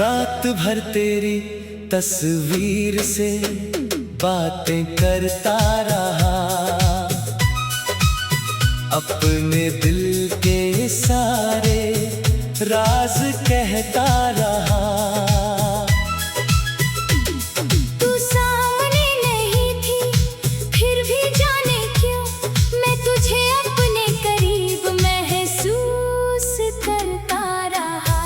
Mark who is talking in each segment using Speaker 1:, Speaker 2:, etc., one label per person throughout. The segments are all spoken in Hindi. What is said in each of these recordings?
Speaker 1: रात भर तेरी तस्वीर से बातें करता रहा, अपने दिल के सारे राज कहता रहा।
Speaker 2: तू सामने नहीं थी, फिर भी जाने क्यों मैं तुझे अपने करीब महसूस करता रहा।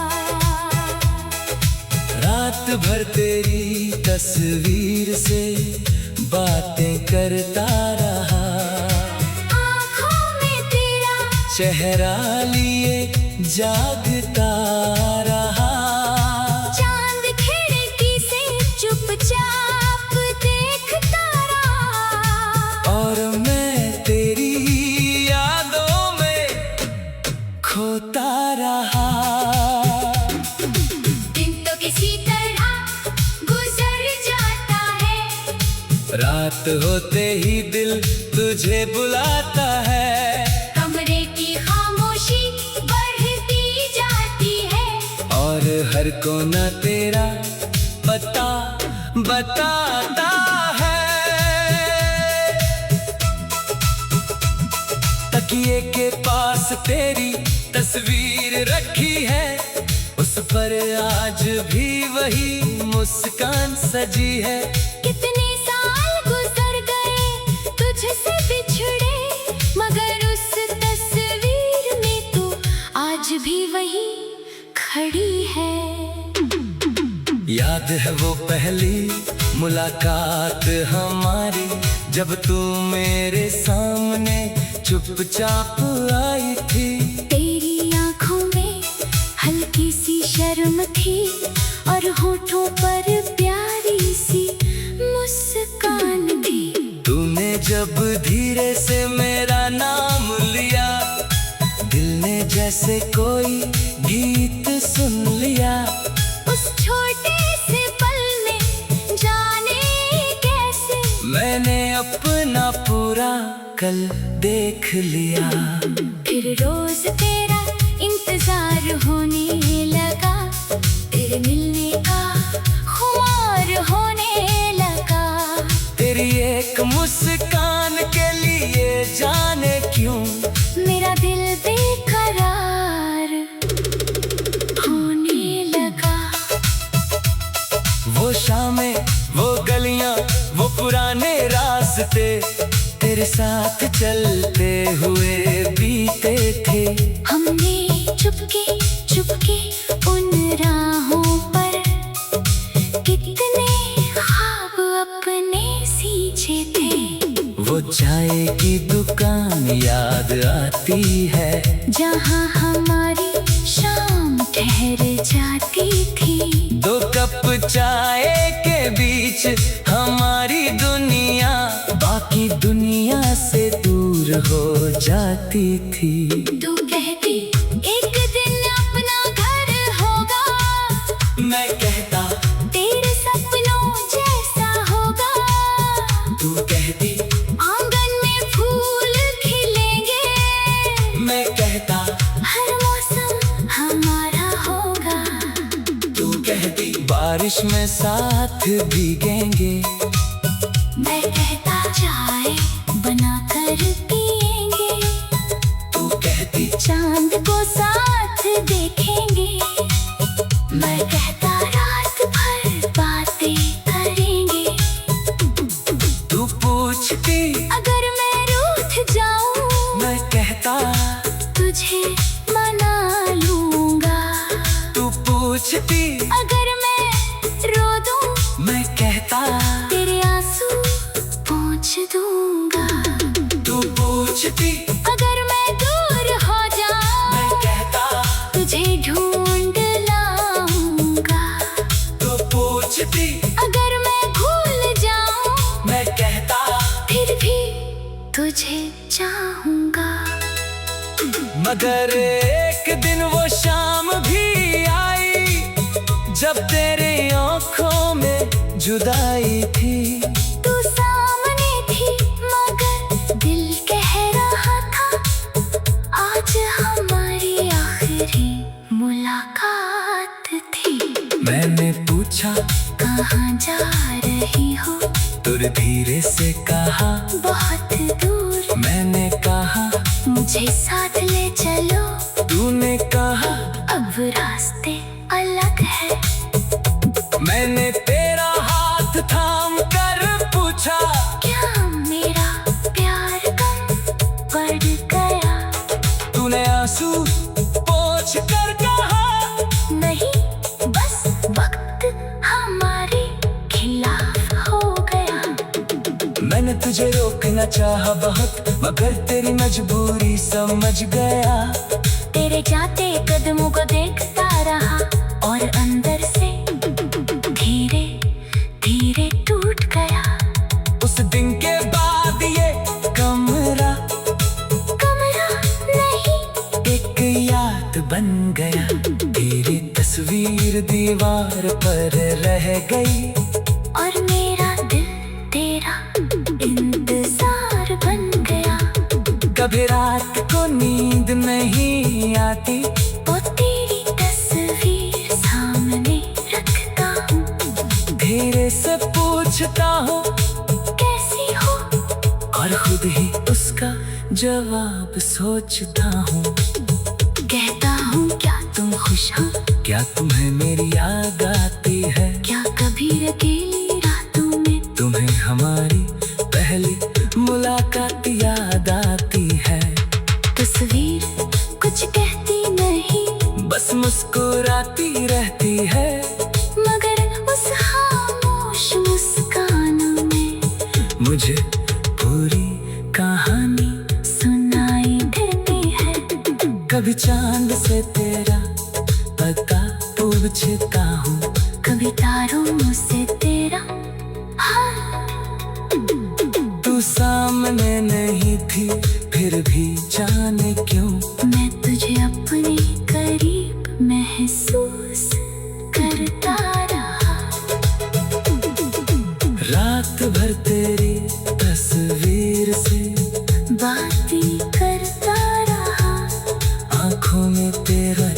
Speaker 1: रात भर तेरी तस्वीर से बातें करता रहा,
Speaker 2: आँखों में तेरा
Speaker 1: चेहरा लिए जागता रहा।
Speaker 2: चांद खिड़की से चुपचाप देखता रहा,
Speaker 1: और मैं तेरी यादों में खोता रहा।
Speaker 2: दिन तो किसी तरह गुजर जाता है,
Speaker 1: रात होते ही दिल तुझे बुलाता है।
Speaker 2: कमरे की खामोशी बढ़ती जाती है,
Speaker 1: और हर कोना तेरा पता बताता है। तकिए के पास तेरी तस्वीर रखी है, उस पर आज भी वही मुस्कान सजी है।
Speaker 2: कितने साल गुजर गए तुझसे बिछड़े, मगर उस तस्वीर में तू आज भी वही खड़ी है।
Speaker 1: याद है वो पहली मुलाकात हमारी, जब तू मेरे सामने चुपचाप आई थी।
Speaker 2: तेरी आंखों में हल्की सी शर्म थी, और होठों पर प्यारी सी मुस्कान थी।
Speaker 1: तूने जब धीरे से मेरा नाम लिया, दिल ने जैसे कोई गीत सुन लिया।
Speaker 2: उस छोटे से पल में जाने कैसे
Speaker 1: मैंने अपना पूरा कल देख लिया।
Speaker 2: फिर रोज तेरा इंतजार होने लगा, तेरे मिलने का खुमार होने लगा।
Speaker 1: तेरी एक मुस्कान के लिए जाने क्यों
Speaker 2: मेरा दिल बेकरार होने लगा।
Speaker 1: वो शामें, वो गलियां, वो पुराने रास्ते तेरे साथ चलते हुए बीते थे।
Speaker 2: हमने चुपके चुपके उन राहों पर कितने ख्वाब अपने सींचे थे।
Speaker 1: वो चाय की दुकान याद आती है,
Speaker 2: जहाँ हमारी शाम ठहर जाती थी।
Speaker 1: 2 कप चाय के बीच हमारी दुनिया बाकी दुनिया से दूर हो जाती थी।
Speaker 2: तू कहती एक दिन अपना घर होगा,
Speaker 1: मैं कहता
Speaker 2: तेरे सपनों जैसा होगा।
Speaker 1: तू कहती
Speaker 2: आंगन में फूल खिलेंगे,
Speaker 1: मैं कहता
Speaker 2: हर मौसम हमारा होगा।
Speaker 1: तू कहती बारिश में साथ भीगेंगे,
Speaker 2: मैं कहता चाय बनाकर पिएंगे।
Speaker 1: तू कहती
Speaker 2: चांद को साथ देखेंगे, मैं कहता रात भर बातें करेंगे।
Speaker 1: तू पूछती
Speaker 2: अगर मैं रूठ जाऊं,
Speaker 1: मैं कहता
Speaker 2: तुझे मना लूंगा।
Speaker 1: तू पूछती
Speaker 2: अगर मैं रो दूं,
Speaker 1: मैं कहता
Speaker 2: तेरे आंसू पोंछ दूंगा।
Speaker 1: तू पूछती
Speaker 2: अगर मैं दूर हो जाऊं,
Speaker 1: मैं कहता
Speaker 2: तुझे ढूंढ लाऊंगा।
Speaker 1: तू पूछती
Speaker 2: अगर मैं भूल जाऊं,
Speaker 1: मैं कहता
Speaker 2: फिर भी तुझे चाहूंगा।
Speaker 1: मगर एक दिन वो शाम भी आई, जब तेरी आंखों में जुदाई थी।
Speaker 2: तू सामने थी, मगर दिल कह रहा था आज हमारी आखिरी मुलाकात थी।
Speaker 1: मैंने पूछा
Speaker 2: कहाँ जा रही हो?
Speaker 1: तुर धीरे से कहा
Speaker 2: बहुत दूर।
Speaker 1: मैंने कहा
Speaker 2: मुझे साथ ले चलो।
Speaker 1: तूने कहा
Speaker 2: अब रास्ते अलग है।
Speaker 1: मैंने तेरा हाथ थाम कर पूछा
Speaker 2: क्या मेरा प्यार कम पड़ गया?
Speaker 1: तूने आंसू पोंछ कर कहा
Speaker 2: नहीं, बस वक्त हमारे खिलाफ हो गया।
Speaker 1: मैंने तुझे रोकना चाहा बहुत, मगर तेरी मजबूरी समझ गया।
Speaker 2: तेरे जाते कदमों को देखता रहा और अंदर से धीरे धीरे टूट गया।
Speaker 1: उस दिन के बाद ये कमरा
Speaker 2: नहीं,
Speaker 1: एक याद बन गया। तेरी तस्वीर दीवार पर रह गई
Speaker 2: और मेरा दिल तेरा इंतजार बन गया।
Speaker 1: कभी रात को नींद नहीं आती,
Speaker 2: वो तेरी तस्वीर सामने रखता हूँ।
Speaker 1: धीरे से पूछता हूँ
Speaker 2: कैसी हो?
Speaker 1: और खुद ही उसका जवाब सोचता हूँ।
Speaker 2: कहता हूँ क्या तुम खुश हो?
Speaker 1: क्या तुम्हें मेरी याद आती है?
Speaker 2: क्या कभी अकेली रातों में
Speaker 1: तुम्हें हमारी पहली मुलाकात याद आती है?
Speaker 2: तस्वीर कुछ कहती नहीं,
Speaker 1: बस मुस्कुराती रहती है।
Speaker 2: मगर उस खामोश मुस्कान में
Speaker 1: मुझे पूरी कहानी
Speaker 2: सुनाई देती है।
Speaker 1: कभी चांद से तेरा पता पूछता हूँ,
Speaker 2: कभी तारों से तेरा हाँ।
Speaker 1: तू सामने नहीं थी फिर भी जाने क्यों
Speaker 2: मैं तुझे अपने करीब महसूस करता रहा।
Speaker 1: रात भर तेरी तस्वीर से
Speaker 2: बातें करता रहा।
Speaker 1: आंखों में तेरा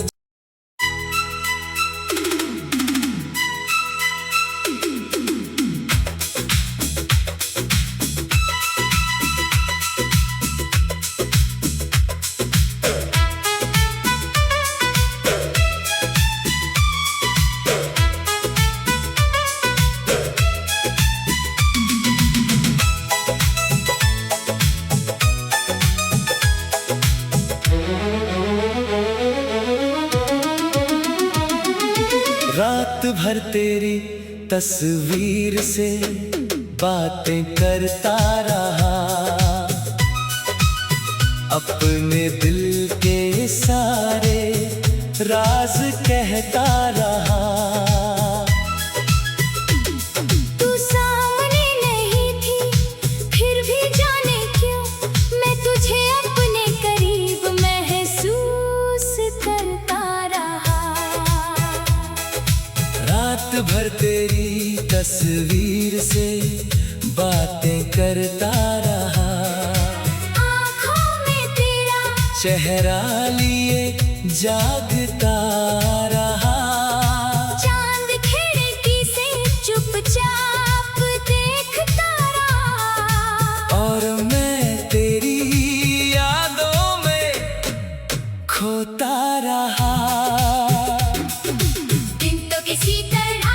Speaker 1: रात भर तेरी तस्वीर से बातें करता रहा। अपने दिल के सारे राज कहता रहा।
Speaker 2: तू सामने नहीं थी फिर भी जाने क्यों मैं तुझे अपने करीब महसूस करता रहा।
Speaker 1: रात भर तेरी तस्वीर से बातें करता रहा।
Speaker 2: आँखों में तेरा
Speaker 1: चेहरा लिए जागता रहा।
Speaker 2: चांद खिड़की से चुपचाप देखता रहा।
Speaker 1: और मैं तेरी यादों में खोता रहा।
Speaker 2: दिन तो किसी तरह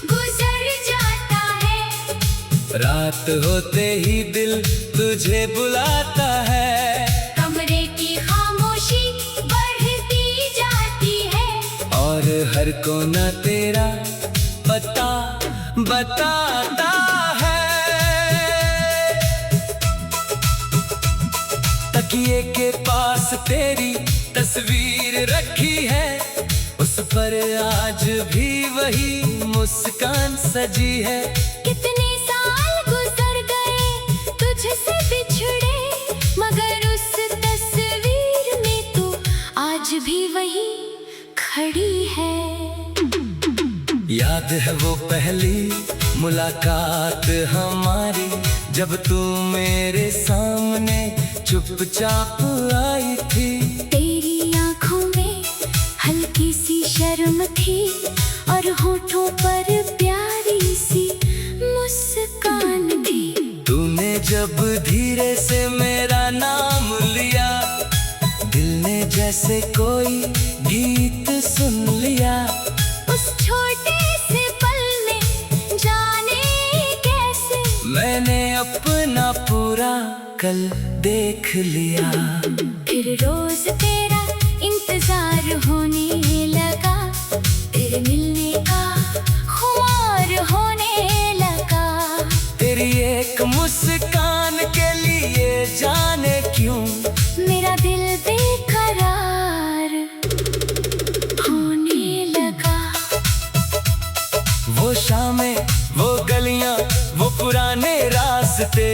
Speaker 2: गुजर जाता है।
Speaker 1: रात होते ही दिल तुझे बुलाता है।
Speaker 2: कमरे की खामोशी बढ़ती जाती है।
Speaker 1: और हर कोना तेरा पता बताता है। तकिए के पास तेरी तस्वीर रखी है। उस पर आज भी वही मुस्कान सजी है।
Speaker 2: कितने साल गुजर गए तुझसे बिछड़े, मगर उस तस्वीर में तू आज भी वही खड़ी है।
Speaker 1: याद है वो पहली मुलाकात हमारी, जब तू मेरे सामने चुपचाप आई थी।
Speaker 2: तेरी आंखों में हल्की सी शर्म थी और होठों पर प्यारी सी मुस्कान थी।
Speaker 1: तूने जब धीरे से मेरा नाम लिया, दिल ने जैसे कोई गीत सुन लिया।
Speaker 2: उस छोटे से पल में जाने कैसे
Speaker 1: मैंने अपना पूरा कल देख लिया।
Speaker 2: फिर रोज तेरा इंतजार होने लगा, तेरे मिलने का खुमार होने लगा।
Speaker 1: तेरी एक मुस्कान के लिए जाने क्यों
Speaker 2: मेरा दिल बेकरार होने लगा।
Speaker 1: वो शामें, वो गलियां, वो पुराने रास्ते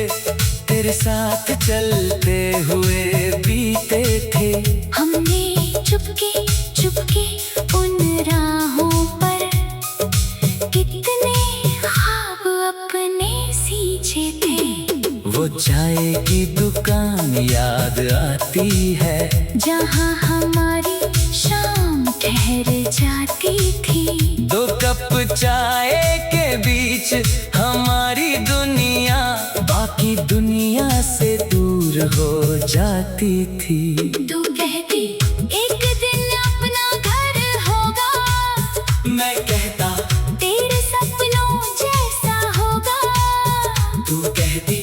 Speaker 1: तेरे साथ चलते हुए बीते थे।
Speaker 2: हमने चुपके चुपके उन राहों पर कितने ख्वाब अपने सींचे थे।
Speaker 1: वो चाय की दुकान याद आती है,
Speaker 2: जहाँ हमारी शाम ठहर जाती थी।
Speaker 1: 2 कप चाय के बीच हमारी दुनिया बाकी दुनिया से दूर हो जाती थी।
Speaker 2: तू कहती एक दिन अपना घर होगा,
Speaker 1: मैं कहता
Speaker 2: तेरे सपनों जैसा होगा।
Speaker 1: तू कहती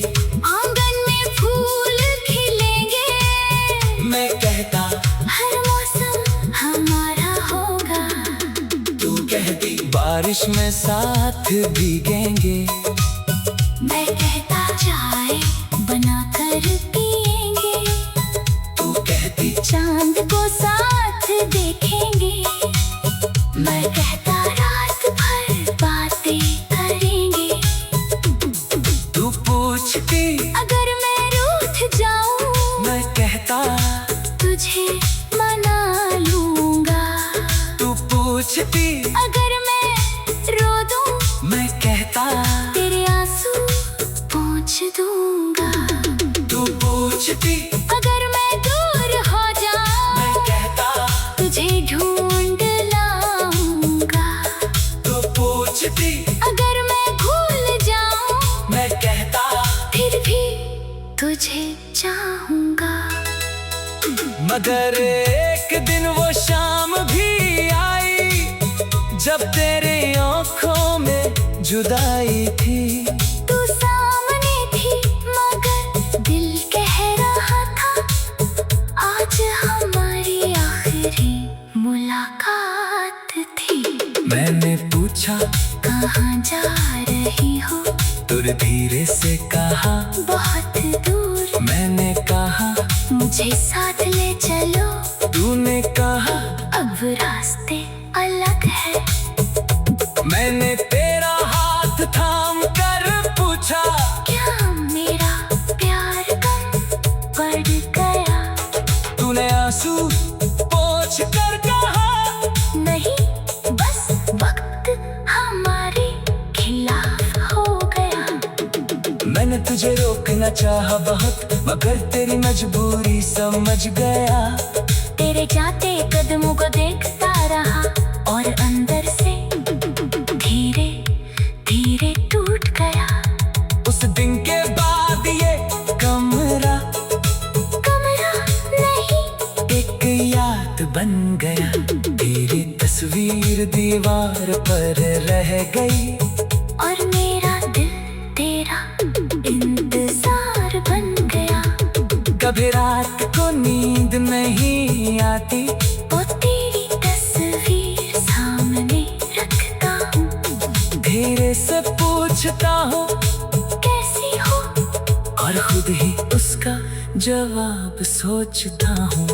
Speaker 2: आंगन में फूल खिलेंगे,
Speaker 1: मैं कहता
Speaker 2: हर मौसम हमारा होगा।
Speaker 1: तू कहती बारिश में साथ भीगेंगे,
Speaker 2: मैं कहता चाय बनाकर पिएंगे।
Speaker 1: तू कहती
Speaker 2: चांद को साथ देखेंगे, मैं कहता रात भर बातें करेंगे।
Speaker 1: तू पूछती
Speaker 2: अगर मैं रूठ जाऊं,
Speaker 1: मैं कहता
Speaker 2: तुझे मना लूंगा।
Speaker 1: तू पूछती
Speaker 2: अगर मैं रो दूं,
Speaker 1: मैं कहता
Speaker 2: तेरे आंसू पोंछ दूंगा।
Speaker 1: तू पूछती
Speaker 2: अगर मैं दूर हो जाऊं,
Speaker 1: मैं कहता
Speaker 2: तुझे ढूंढ लाऊंगा।
Speaker 1: तू पूछती
Speaker 2: अगर मैं भूल जाऊं,
Speaker 1: मैं कहता
Speaker 2: फिर भी तुझे चाहूंगा।
Speaker 1: मगर एक दिन वो शाम भी आई, जब तेरी आँखों में जुदाई थी।
Speaker 2: तू सामने थी मगर दिल कह रहा था, आज हमारी आखिरी मुलाकात थी।
Speaker 1: मैंने पूछा
Speaker 2: कहाँ जा रही हो,
Speaker 1: तुर धीरे से कहा
Speaker 2: बहुत दूर।
Speaker 1: मैंने कहा
Speaker 2: मुझे साथ ले चलो,
Speaker 1: तूने कहा
Speaker 2: अब रास्ते अलग है।
Speaker 1: मैंने तेरा हाथ थाम कर पूछा,
Speaker 2: क्या मेरा प्यार कम पड़ गया?
Speaker 1: तूने आंसू पोंछ कर कहा
Speaker 2: नहीं, बस वक्त हमारे खिलाफ हो गया।
Speaker 1: मैंने तुझे रोकना चाहा बहुत, मगर तेरी मजबूरी समझ गया।
Speaker 2: तेरे जाते कदमों को देखता रहा और अंदर से धीरे धीरे टूट गया।
Speaker 1: उस दिन के बाद ये कमरा
Speaker 2: नहीं,
Speaker 1: एक याद बन गया। तेरी तस्वीर दीवार पर रह गई,
Speaker 2: और मेरा दिल तेरा इंतजार बन गया।
Speaker 1: कभी रात को नींद नहीं आती,
Speaker 2: वो तेरी तस्वीर सामने रखता हूँ।
Speaker 1: धीरे से पूछता हूँ
Speaker 2: कैसी हो,
Speaker 1: और खुद ही उसका जवाब सोचता हूँ।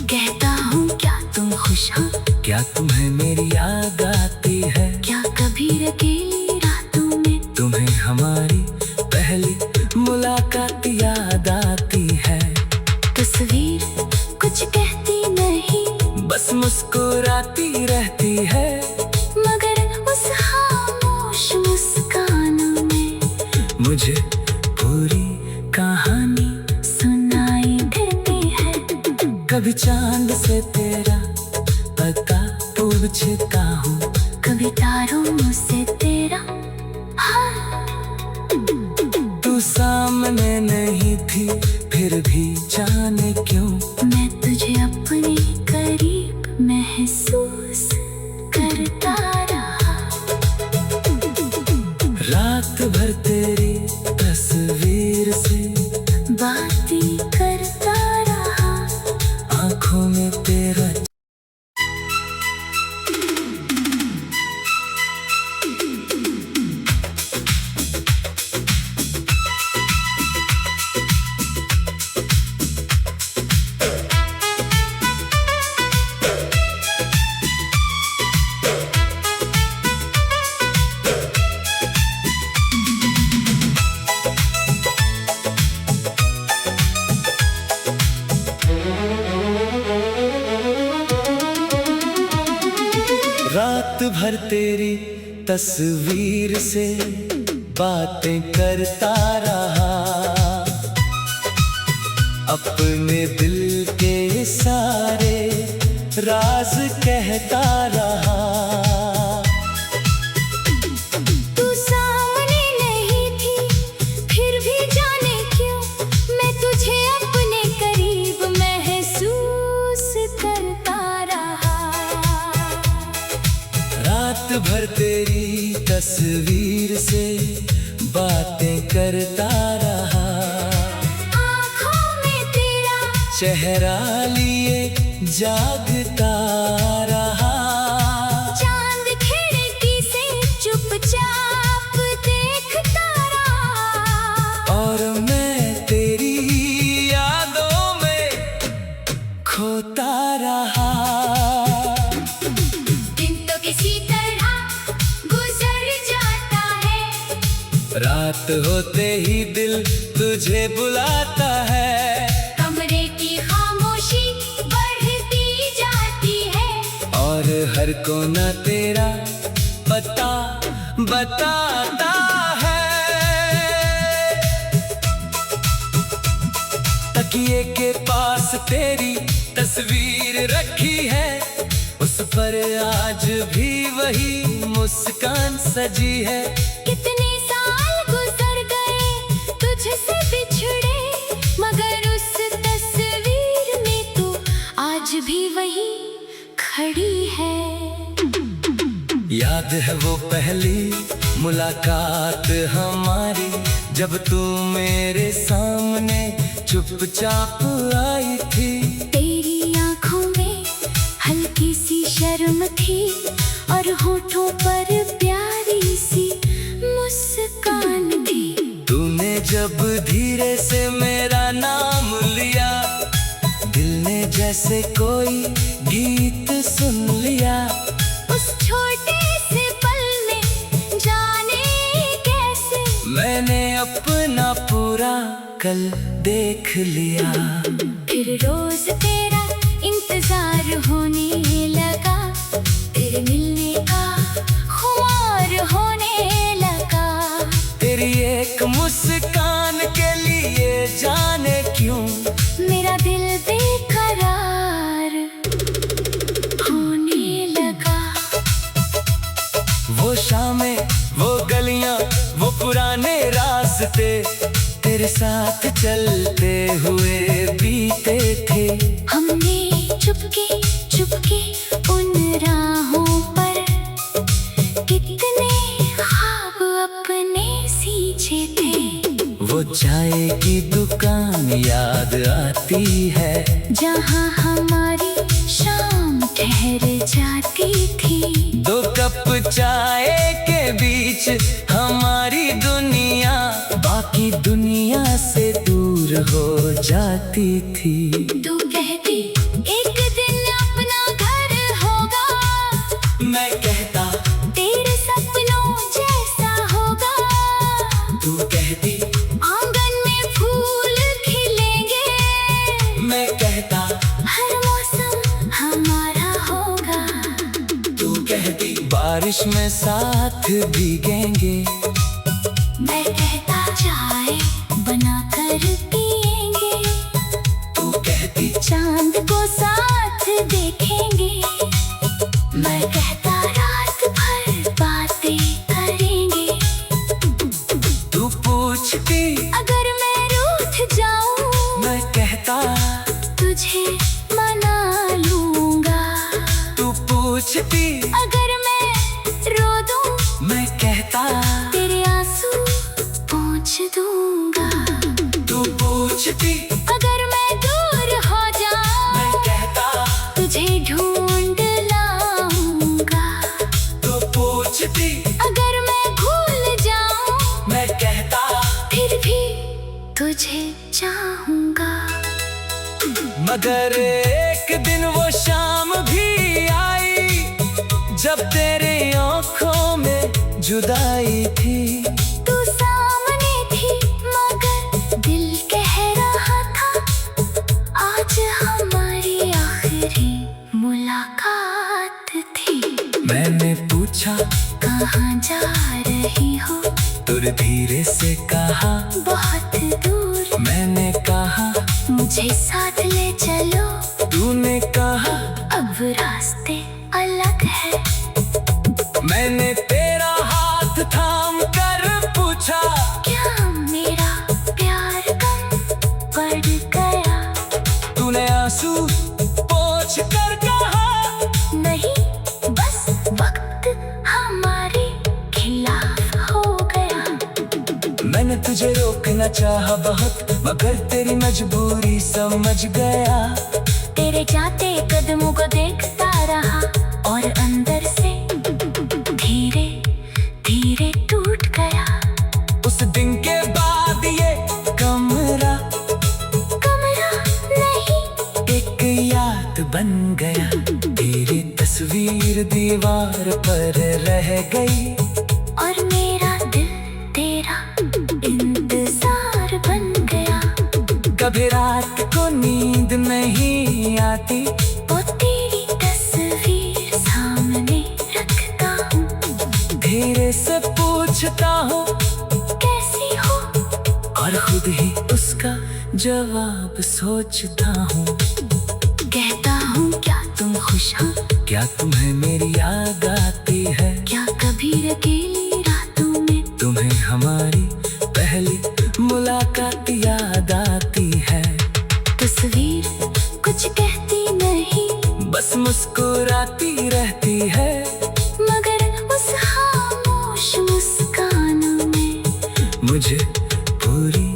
Speaker 2: कहता हूँ क्या तुम खुश हो,
Speaker 1: क्या तुम्हें मेरी याद आती है?
Speaker 2: क्या कभी अकेली रातों में
Speaker 1: तुम्हें हमारी पहली मुलाकात याद आती है?
Speaker 2: तस्वीर कुछ कहती नहीं,
Speaker 1: बस मुस्कुराती रहती है।
Speaker 2: मगर उस खामोश मुस्कान में
Speaker 1: मुझे पूरी कहानी
Speaker 2: सुनाई देती है।
Speaker 1: कभी चांद से तेरा पता पूछता हूँ,
Speaker 2: तारों से तेरा हाँ।
Speaker 1: तू सामने नहीं थी फिर भी जाने क्यों
Speaker 2: मैं तुझे अपने करीब महसूस करता रहा।
Speaker 1: रात भर तेरी तस्वीर से
Speaker 2: बातें करता रहा।
Speaker 1: आंखों में तेरा रात भर तेरी तस्वीर से बातें करता रहा। अपने दिल के सारे राज कहता रहा।
Speaker 2: तू सामने नहीं थी फिर भी जाने क्यों मैं तुझे अपने करीब महसूस करता रहा।
Speaker 1: रात भर तेरी तस्वीर से बातें करता रहा।
Speaker 2: आँखों में तेरा
Speaker 1: चेहरा लिए जागता रहा।
Speaker 2: चांद खिड़की से चुपचाप देखता रहा।
Speaker 1: और मैं तेरी यादों में खोता रहा।
Speaker 2: दिन तो किसी तरह गुजर जाता है।
Speaker 1: रात होते ही दिल तुझे बुलाता है।
Speaker 2: कमरे की खामोशी बढ़ती जाती है।
Speaker 1: और हर कोना तेरा पता बताता है। तकिए के पास तेरी तस्वीर रखी है। उस पर आज भी वही मुस्कान सजी है।
Speaker 2: कितने साल गुजर गए तुझसे बिछड़े मगर उस तस्वीर में तू आज भी वही खड़ी है।
Speaker 1: याद है वो पहली मुलाकात हमारी जब तू मेरे सामने चुपचाप आई थी।
Speaker 2: तेरी आंखों में हल्की सी शर्म थी और होठों पर प्यारी सी मुस्कान थी।
Speaker 1: तूने जब धीरे से मेरा नाम लिया दिल ने जैसे कोई गीत सुन लिया।
Speaker 2: उस छोटे से पल में जाने कैसे
Speaker 1: मैंने अपना पूरा कल देख लिया।
Speaker 2: फिर रोज तेरा इंतजार होने लगा। तेरे मिलने का खुमार होने लगा।
Speaker 1: तेरी एक मुस्कान के लिए जाने क्यों
Speaker 2: मेरा दिल बेकरार होने लगा।
Speaker 1: वो शामें वो गलियां वो पुराने रास्ते तेरे साथ चलते हुए बीते थे।
Speaker 2: हमने चुपके चुपके उन राहों पर कितने ख्वाब अपने सींचे थे।
Speaker 1: वो चाय की दुकान याद आती है
Speaker 2: जहाँ हमारी शाम ठहर जाती थी।
Speaker 1: 2 कप चाय के बीच हमारी दुनिया बाकी दुनिया से दूर हो जाती थी।
Speaker 2: तू कहती एक दिन अपना घर होगा।
Speaker 1: मैं कहता
Speaker 2: तेरे सपनों जैसा होगा।
Speaker 1: तू कहती
Speaker 2: आंगन में फूल खिलेंगे।
Speaker 1: मैं कहता
Speaker 2: हर मौसम हमारा होगा।
Speaker 1: तू कहती बारिश में साथ भीगेंगे।
Speaker 2: मैं कहता चाय बनाकर पिएंगे।
Speaker 1: तू कहती
Speaker 2: चांद को साथ देखेंगे। मैं कहता रात भर
Speaker 1: पूछती
Speaker 2: अगर मैं रो दूं,
Speaker 1: मैं कहता
Speaker 2: तेरे आंसू पोंछ दूंगा।
Speaker 1: तू पूछती
Speaker 2: अगर मैं दूर हो जाऊं,
Speaker 1: मैं कहता
Speaker 2: तुझे ढूंढ लाऊंगा।
Speaker 1: तू पूछती
Speaker 2: अगर मैं भूल जाऊं,
Speaker 1: मैं कहता
Speaker 2: फिर भी तुझे चाहूंगा।
Speaker 1: मगर एक दिन वो शाम भी आई जब तेरी आंखों में जुदाई थी।
Speaker 2: तू सामने थी मगर दिल कह रहा था आज हमारी आखिरी मुलाकात थी।
Speaker 1: मैंने पूछा
Speaker 2: कहाँ जा रही हो?
Speaker 1: तुर धीरे से कहा
Speaker 2: बहुत दूर।
Speaker 1: मैंने कहा
Speaker 2: मुझे साथ ले चलो।
Speaker 1: तूने कहा
Speaker 2: अब रास्ते अलग है।
Speaker 1: मैंने तेरा हाथ थाम कर पूछा
Speaker 2: क्या मेरा प्यार कम पड़ गया?
Speaker 1: तूने आंसू पोंछ कर कहा
Speaker 2: नहीं, बस वक्त हमारे खिलाफ हो गया।
Speaker 1: मैंने तुझे रोकना चाहा बहुत मगर तेरी मजबूरी समझ गया।
Speaker 2: तेरे जाते कदमों को देखता रहा और अंदर से धीरे धीरे टूट गया।
Speaker 1: उस दिन के बाद ये कमरा
Speaker 2: नहीं,
Speaker 1: एक याद बन गया। तेरी तस्वीर दीवार पर रह गई
Speaker 2: और मेरा दिल तेरा इंतजार बन गया।
Speaker 1: कभी रात को नींद नहीं आती
Speaker 2: वो तेरी तस्वीर सामने रखता हूँ।
Speaker 1: धीरे से पूछता हूँ
Speaker 2: कैसी हो?
Speaker 1: और खुद ही उसका जवाब सोचता हूँ।
Speaker 2: कहता हूँ क्या तुम खुश हो?
Speaker 1: क्या तुम्हें मेरी याद आती है?
Speaker 2: क्या कभी अकेली रातों में
Speaker 1: तुम्हें हमारी पहली मुलाकात याद आती है?
Speaker 2: तस्वीर कुछ कहती नहीं
Speaker 1: बस मुस्कुराती रहती है।
Speaker 2: मगर उस खामोश मुस्कान में
Speaker 1: मुझे पूरी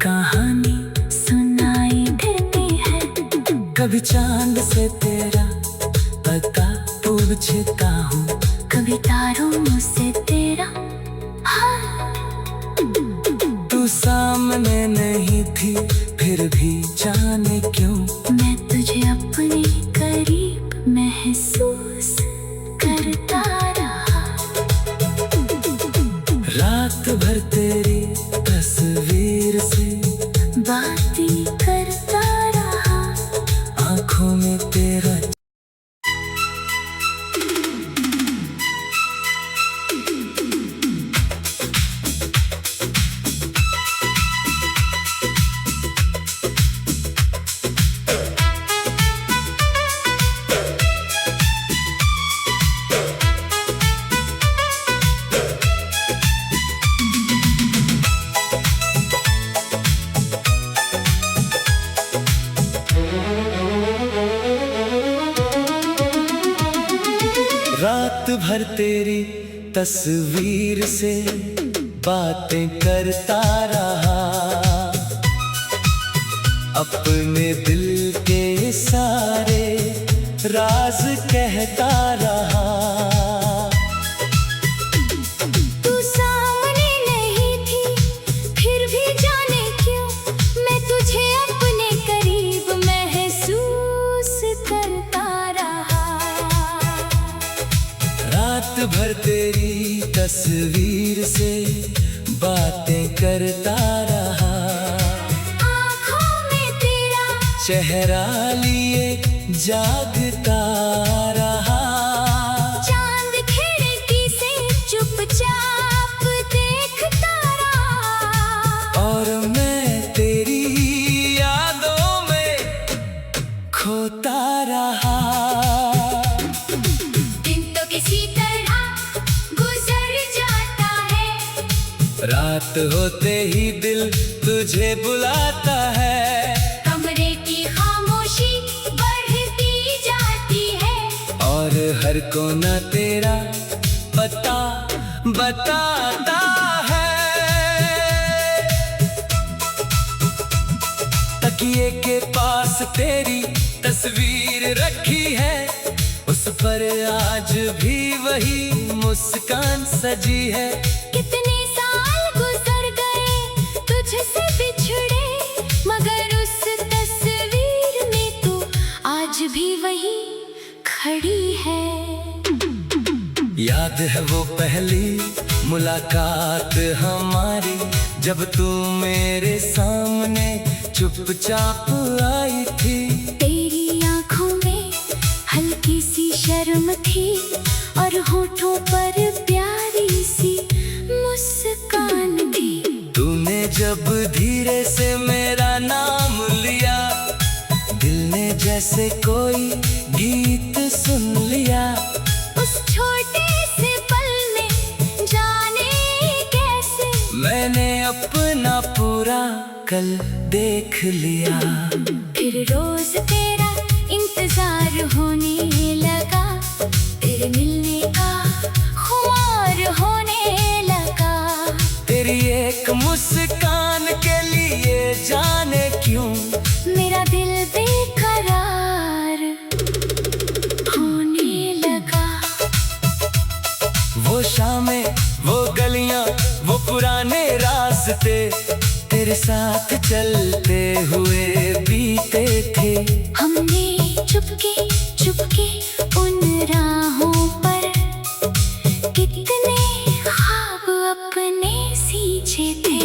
Speaker 1: कहानी
Speaker 2: सुनाई देती है।
Speaker 1: कभी चांद से तेरा पता पूछता हूँ
Speaker 2: कभी तारों से तेरा हाँ।
Speaker 1: तू सामने नहीं थी फिर भी जाने क्यों
Speaker 2: मैं तुझे अपने करीब महसूस करता रहा।
Speaker 1: रात भर तेरी तस्वीर से
Speaker 2: बातें करता रहा।
Speaker 1: आंखों में तेरा रात भर तेरी तस्वीर से बातें करता रहा। अपने दिल के सारे राज कहता रहा।
Speaker 2: तू सामने नहीं थी फिर भी जाने क्यों मैं तुझे अपने करीब महसूस करता रहा।
Speaker 1: रात भर तेरी तस्वीर से बातें करता रहा।
Speaker 2: आँखों में तेरा
Speaker 1: चेहरा लिए जागता रहा।
Speaker 2: चांद खिड़की से चुपचाप देखता रहा।
Speaker 1: और मैं तेरी यादों में खोता रहा।
Speaker 2: दिन तो किसी तरह गुजर जाता है।
Speaker 1: रात होते ही दिल तुझे बुलाता है।
Speaker 2: कमरे की खामोशी बढ़ती जाती है।
Speaker 1: और हर कोना तेरा पता बताता है। तकिए के पास तेरी तस्वीर रखी है, उस पर आज भी वही मुस्कान सजी है।
Speaker 2: कितने साल गुजर गए तुझसे बिछड़े, मगर उस तस्वीर में तू आज भी वही खड़ी है।
Speaker 1: याद है वो पहली मुलाकात हमारी, जब तू मेरे सामने चुपचाप आई थी।
Speaker 2: तेरी आंखों में हल्की सी शर्म थी और होठों पर प्यारी सी मुस्कान थी।
Speaker 1: तूने जब धीरे से मेरा नाम लिया, दिल ने जैसे कोई गीत सुन लिया।
Speaker 2: उस छोटे से पल में जाने कैसे
Speaker 1: मैंने अपना पूरा कल देख लिया।
Speaker 2: फिर रोज तेरा इंतजार होने लगा, तेरे मिलने का खुमार होने लगा।
Speaker 1: तेरी एक मुस्कान के लिए जाने क्यों
Speaker 2: मेरा दिल बेकरार होने लगा।
Speaker 1: वो शामें, वो गलियां, वो पुराने रास्ते तेरे साथ चलते हुए बीते थे।
Speaker 2: हमने चुपके चुपके उन राहों पर कितने ख्वाब अपने सींचे थे।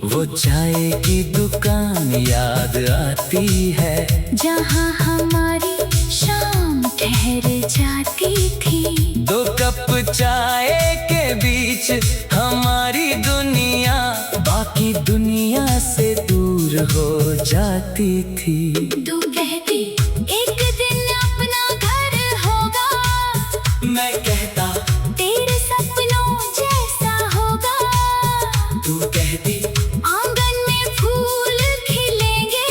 Speaker 1: वो चाय की दुकान याद आती है,
Speaker 2: जहाँ हमारी शाम ठहर जाती थी।
Speaker 1: 2 कप चाय के बीच हमारी दुनिया बाकी दुनिया से दूर हो जाती थी।
Speaker 2: तू कहती एक दिन अपना घर होगा,
Speaker 1: मैं कहता
Speaker 2: तेरे सपनों जैसा होगा।
Speaker 1: तू कहती
Speaker 2: आंगन में फूल खिलेंगे,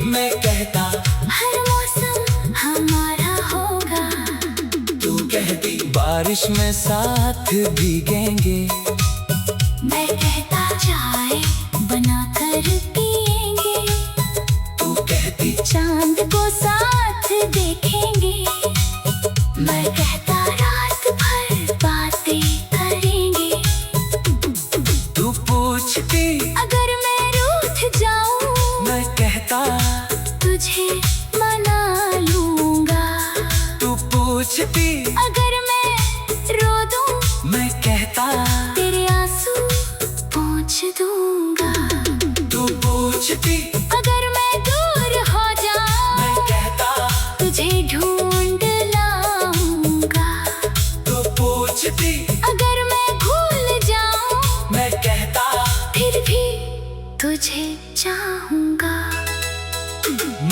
Speaker 1: मैं कहता
Speaker 2: हर मौसम हमारा होगा।
Speaker 1: तू कहती बारिश में साथ भीगेंगे,
Speaker 2: मैं कहता चाय बनाकर पिएंगे।
Speaker 1: तू कहती
Speaker 2: चांद को साथ देखेंगे, मैं कहता रात भर बातें करेंगे।
Speaker 1: तू पूछती
Speaker 2: अगर मैं रूठ जाऊं,
Speaker 1: मैं कहता
Speaker 2: तुझे मना लूंगा।
Speaker 1: तू पूछती
Speaker 2: अगर मैं रो दूं,
Speaker 1: मैं कहता
Speaker 2: तेरे आंसू पोंछ दूंगा।
Speaker 1: तू पूछती
Speaker 2: अगर मैं दूर हो जाऊं,
Speaker 1: मैं कहता
Speaker 2: तुझे ढूंढ लाऊंगा।
Speaker 1: तू पूछती
Speaker 2: अगर मैं भूल जाऊं,
Speaker 1: मैं कहता
Speaker 2: फिर भी तुझे चाहूंगा।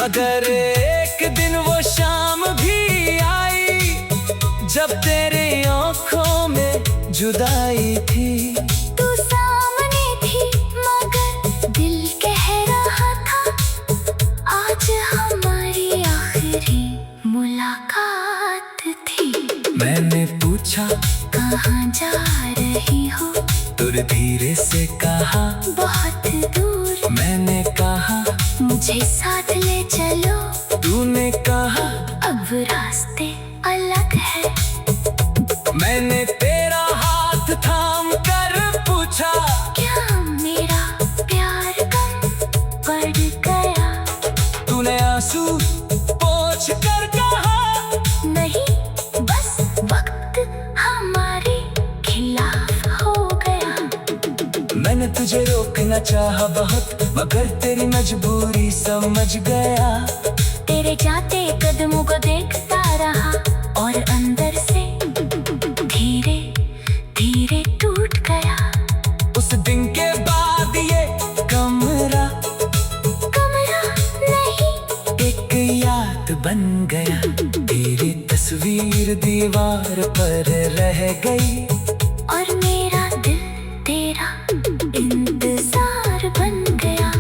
Speaker 1: मगर एक दिन वो शाम भी आई, जब तेरी आंखों में जुदाई थी।
Speaker 2: तू सामने थी मगर दिल कह रहा था, आज हमारी आखिरी मुलाकात थी।
Speaker 1: मैंने पूछा
Speaker 2: कहाँ जा रही हो,
Speaker 1: तुर धीरे से कहा
Speaker 2: बहुत दूर।
Speaker 1: मैंने कहा
Speaker 2: मुझे साथ ले चलो,
Speaker 1: तूने कहा
Speaker 2: अब रास्ते अलग है।
Speaker 1: मैंने तेरा हाथ थाम कर पूछा,
Speaker 2: क्या मेरा प्यार कम पड़ गया?
Speaker 1: तूने आंसू पोंछ कर कहा
Speaker 2: नहीं, बस वक्त हमारे खिलाफ हो गया।
Speaker 1: मैंने तुझे रोकना चाहा बहुत, मगर तेरी मजबूरी समझ गया।
Speaker 2: तेरे जाते कदमों को देखता रहा और अंदर से धीरे धीरे टूट गया।
Speaker 1: उस दिन के बाद ये कमरा
Speaker 2: नहीं,
Speaker 1: एक याद बन गया। तेरी तस्वीर दीवार पर रह गई,
Speaker 2: और मेरा दिल तेरा इंतजार बन गया।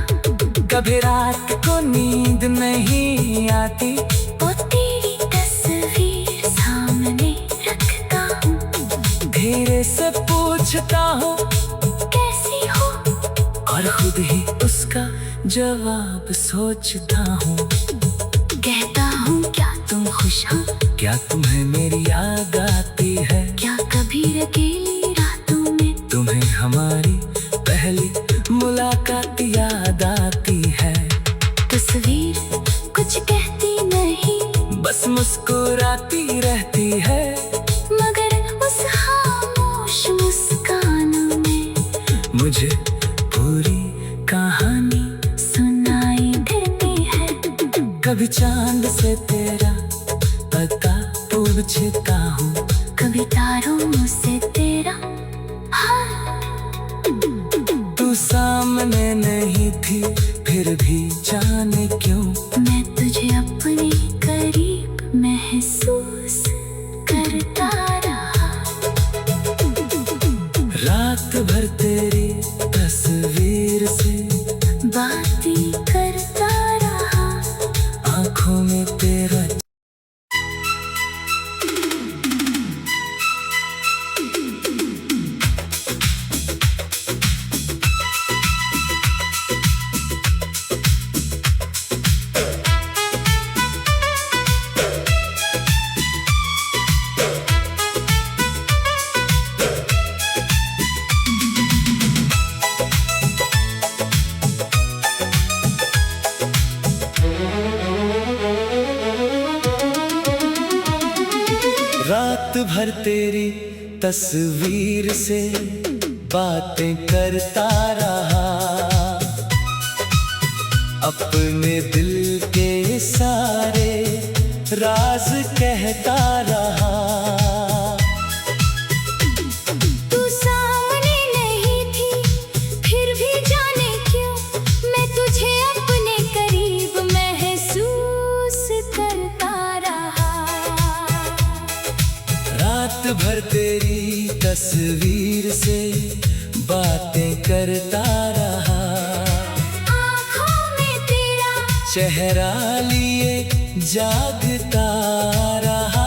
Speaker 1: कभी रात को नींद नहीं आती,
Speaker 2: वो तेरी तस्वीर सामने
Speaker 1: पूछता हूँ
Speaker 2: कैसी हो,
Speaker 1: और खुद ही उसका जवाब सोचता हूँ।
Speaker 2: कहता हूँ क्या तुम खुश हो,
Speaker 1: क्या तुम्हें मेरी याद आती है?
Speaker 2: क्या कभी अकेली रातों में
Speaker 1: तुम्हें हमारी पहली मुलाकात याद आती है?
Speaker 2: तस्वीर कुछ कहती नहीं,
Speaker 1: बस मुस्कुराती रहती है।
Speaker 2: मगर उस खामोश मुस्कान में
Speaker 1: मुझे पूरी कहानी
Speaker 2: सुनाई देती है।
Speaker 1: कभी चांद से तेरा पता पूछता हूँ,
Speaker 2: कभी तारों से तेरा हाँ।
Speaker 1: तू सामने नहीं थी फिर भी जाने क्यों
Speaker 2: मैं तुझे अपने करीब महसूस करता रहा।
Speaker 1: रात भर तेरी तस्वीर से
Speaker 2: बातें करता रहा।
Speaker 1: आंखों में तेरा। रात भर तेरी तस्वीर से बातें करता रहा। अपने दिल के सारे राज कहता रहा।
Speaker 2: तू सामने नहीं थी फिर भी जाने क्यों मैं तुझे अपने करीब महसूस करता रहा।
Speaker 1: रात भर तेरी तस्वीर से बातें करता रहा।
Speaker 2: आँखों में तेरा
Speaker 1: चेहरा लिए जागता रहा।